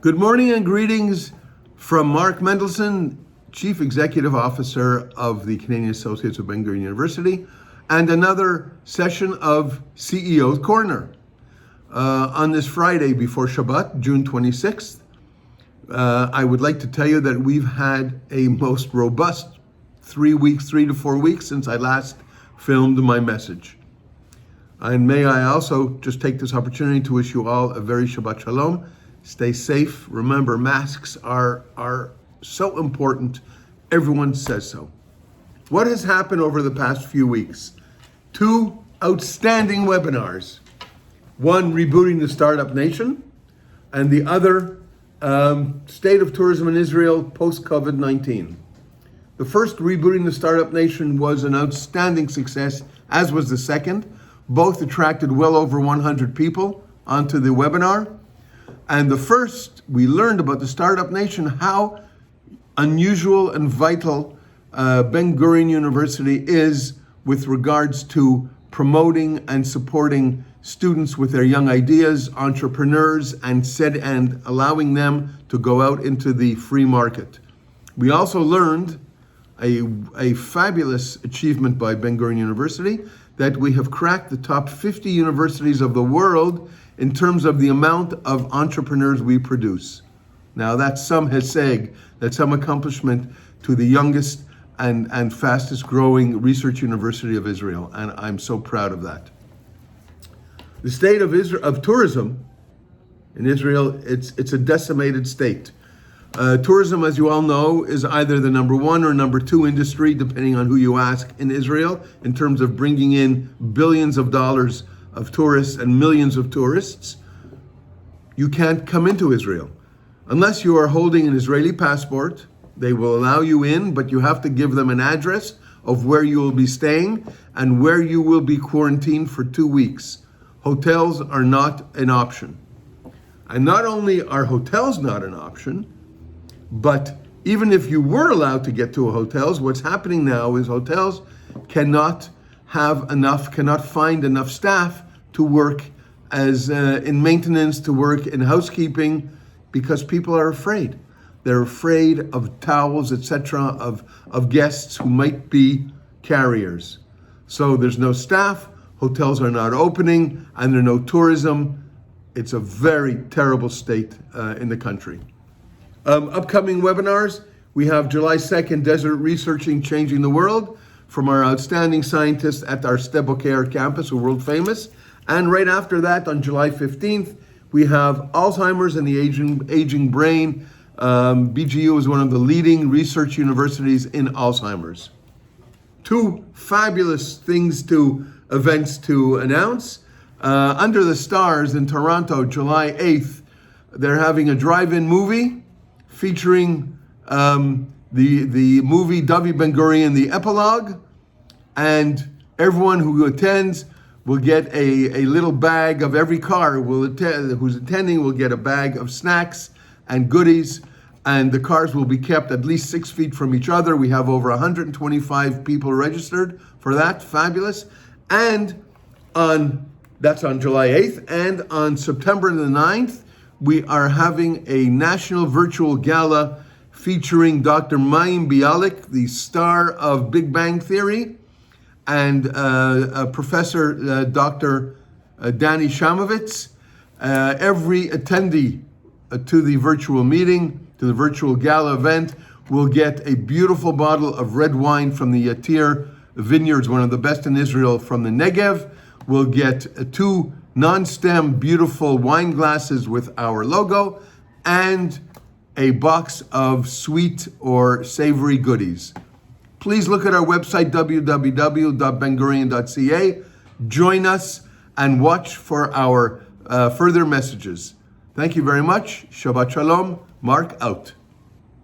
Good morning and greetings from Mark Mendelson, Chief Executive Officer of the Canadian Associates of Ben-Gurion University, and another session of CEO's Corner. On this Friday before Shabbat, June 26th, I would like to tell you that we've had a most robust 3 to 4 weeks since I last filmed my message. And may I also just take this opportunity to wish you all a very Shabbat Shalom. Stay safe. Remember, masks are so important. Everyone says so. What has happened over the past few weeks? 2 outstanding webinars. One, Rebooting the Startup Nation, and the other, State of Tourism in Israel post-COVID-19. The first, Rebooting the Startup Nation, was an outstanding success, as was the second. Both attracted well over 100 people onto the webinar. And the first, we learned about the Startup Nation, how unusual and vital Ben-Gurion University is with regards to promoting and supporting students with their young ideas, entrepreneurs, and allowing them to go out into the free market. We also learned a fabulous achievement by Ben-Gurion University, that we have cracked the top 50 universities of the world in terms of the amount of entrepreneurs we produce. Now that's some heseg, that's some accomplishment to the youngest and fastest growing research university of Israel, and I'm so proud of that. The state of tourism in Israel, it's a decimated state. Tourism, as you all know, is either the number 1 or number 2 industry, depending on who you ask, in Israel, in terms of bringing in billions of dollars of tourists and millions of tourists. You can't come into Israel unless you are holding an Israeli passport. They will allow you in, but you have to give them an address of where you will be staying and where you will be quarantined for 2 weeks. Hotels are not an option. And not only are hotels not an option, but even if you were allowed to get to hotels, what's happening now is hotels cannot find enough staff to work as in maintenance, to work in housekeeping, because people are afraid. They're afraid of towels, etc., of guests who might be carriers. So there's no staff, hotels are not opening, and there's no tourism. It's a very terrible state in the country. Upcoming webinars, we have July 2nd, Desert Researching Changing the World, from our outstanding scientists at our Sde Boker campus, who are world famous. And right after that, on July 15th, we have Alzheimer's and the aging brain. BGU is one of the leading research universities in Alzheimer's. 2 fabulous events to announce. Under the Stars in Toronto, July 8th, they're having a drive-in movie featuring the movie David Ben-Gurion, the epilogue, and everyone who attends will get a little bag of every car who's attending will get a bag of snacks and goodies, and the cars will be kept at least 6 feet from each other. We have over 125 people registered for that. Fabulous. And that's on July 8th, and on September the 9th, we are having a national virtual gala featuring Dr. Mayim Bialik, the star of Big Bang Theory, and Professor Dr. Danny Shamovitz. Every attendee to the virtual meeting, to the virtual gala event, will get a beautiful bottle of red wine from the Yatir vineyards, one of the best in Israel, from the Negev. We'll get 2 non-stem beautiful wine glasses with our logo and a box of sweet or savory goodies. Please look at our website, www.bengurion.ca. Join us and watch for our further messages. Thank you very much. Shabbat Shalom. Mark out.